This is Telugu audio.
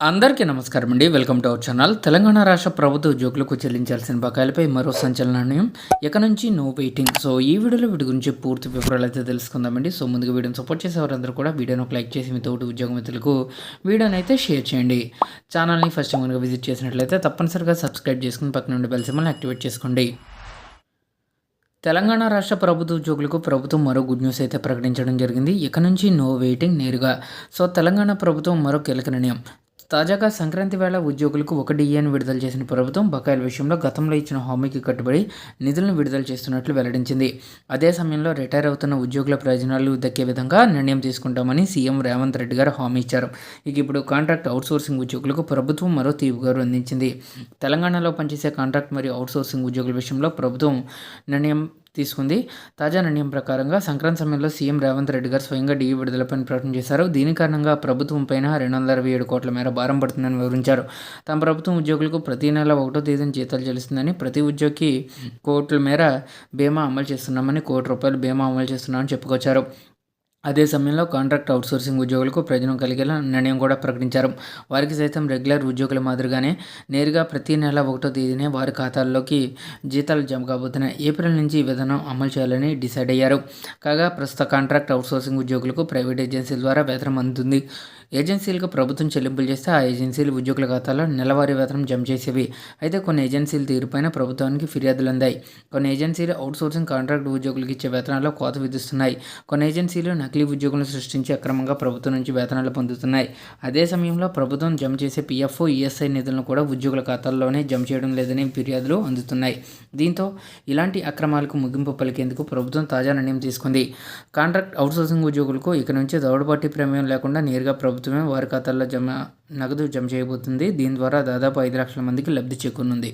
అందరికీ నమస్కారం అండి. Welcome to our channel. Telangana రాష్ట్ర ప్రభుత్వ ఉద్యోగులకు చెల్లించాల్సిన బకాయిలపై మరో సంచలన నిర్ణయం. ఇక నుంచి నో వెయిటింగ్. సో ఈ వీడియోలో వీటి గురించి పూర్తి వివరాలు అయితే తెలుసుకుందామండి. సో ముందుగా వీడియోని సపోర్ట్ చేసేవారందరూ కూడా వీడియోని ఒక లైక్ చేసి మీ తోటి ఉద్యోగ మిత్రులకు వీడియోని అయితే షేర్ చేయండి. ఛానల్ని ఫస్ట్ టైం కనుక విజిట్ చేసినట్లయితే తప్పనిసరిగా సబ్స్క్రైబ్ చేసుకుని పక్కన నుండి బెల్ సింబల్ని యాక్టివేట్ చేసుకోండి. తెలంగాణ రాష్ట్ర ప్రభుత్వ ఉద్యోగులకు ప్రభుత్వం మరో గుడ్ న్యూస్ అయితే ప్రకటించడం జరిగింది. ఇక నుంచి నో వెయిటింగ్ నేరుగా. సో తెలంగాణ ప్రభుత్వం మరో కీలక నిర్ణయం. తాజాగా సంక్రాంతి వేళ ఉద్యోగులకు 1 డిఏను విడుదల చేసిన ప్రభుత్వం బకాయిల విషయంలో గతంలో ఇచ్చిన హామీకి కట్టుబడి నిధులను విడుదల చేస్తున్నట్లు వెల్లడించింది. అదే సమయంలో రిటైర్ అవుతున్న ఉద్యోగుల ప్రయోజనాలు దక్కే విధంగా నిర్ణయం తీసుకుంటామని సీఎం రేవంత్ రెడ్డి గారు హామీ ఇచ్చారు. ఇక ఇప్పుడు కాంట్రాక్ట్ అవుట్సోర్సింగ్ ఉద్యోగులకు ప్రభుత్వం మరో తీర్పుగారు అందించింది. తెలంగాణలో పనిచేసే కాంట్రాక్ట్ మరియు అవుట్సోర్సింగ్ ఉద్యోగుల విషయంలో ప్రభుత్వం నిర్ణయం తీసుకుంది. తాజా నిర్ణయం ప్రకారంగా సంక్రాంతి సమయంలో సీఎం రేవంత్ రెడ్డి గారు స్వయంగా డిఏ విడుదలపై ప్రకటన చేశారు. దీని కారణంగా ప్రభుత్వం పైన 267 కోట్ల మేర భారం పడుతుందని వివరించారు. తమ ప్రభుత్వం ఉద్యోగులకు ప్రతి నెల 1వ తేదీన జీతాలు చెల్లిస్తుందని, ప్రతి ఉద్యోగికి కోట్ల మేర బీమా అమలు చేస్తున్నామని, ₹1 బీమా అమలు చేస్తున్నామని చెప్పుకొచ్చారు. అదే సమయంలో కాంట్రాక్ట్ అవుట్సోర్సింగ్ ఉద్యోగులకు ప్రయోజనం కలిగేలా నిర్ణయం కూడా ప్రకటించారు. వారికి సైతం రెగ్యులర్ ఉద్యోగుల మాదిరిగానే నేరుగా ప్రతి నెల 1వ తేదీనే వారి ఖాతాల్లోకి జీతాలు జమ కాబోతున్నాయి. ఏప్రిల్ నుంచి ఈ విధానం అమలు చేయాలని డిసైడ్ అయ్యారు. కాగా ప్రస్తుత కాంట్రాక్ట్ అవుట్సోర్సింగ్ ఉద్యోగులకు ప్రైవేట్ ఏజెన్సీల ద్వారా వేతనం అందుతుంది. ఏజెన్సీలకు ప్రభుత్వం చెల్లింపులు చేస్తే ఆ ఏజెన్సీలు ఉద్యోగుల ఖాతాలో నెలవారీ వేతనం జమ చేసేవి. అయితే కొన్ని ఏజెన్సీల తీరుపైన ప్రభుత్వానికి ఫిర్యాదులు అందాయి. కొన్ని ఏజెన్సీలు అవుట్సోర్సింగ్ కాంట్రాక్ట్ ఉద్యోగులకు ఇచ్చే వేతనాల్లో కోత విధిస్తున్నాయి. కొన్ని ఏజెన్సీలు నకిలీ ఉద్యోగులను సృష్టించి అక్రమంగా ప్రభుత్వం నుంచి వేతనాలు పొందుతున్నాయి. అదే సమయంలో ప్రభుత్వం జమ చేసే పీఎఫ్, ఈఎస్ఐ నిధులను కూడా ఉద్యోగుల ఖాతాల్లోనే జమ చేయడం లేదని ఫిర్యాదులు అందుతున్నాయి. దీంతో ఇలాంటి అక్రమాలకు ముగింపు పలికేందుకు ప్రభుత్వం తాజా నిర్ణయం తీసుకుంది. కాంట్రాక్ట్ అవుట్సోర్సింగ్ ఉద్యోగులకు ఇక నుంచి థర్డ్ పార్టీ ప్రమేయం లేకుండా నేరుగా ప్రభుత్వమే వారి ఖాతాల్లో నగదు జమ చేయబోతుంది. దీని ద్వారా దాదాపు 5 లక్షల మందికి లబ్ధి చేకూరనుంది.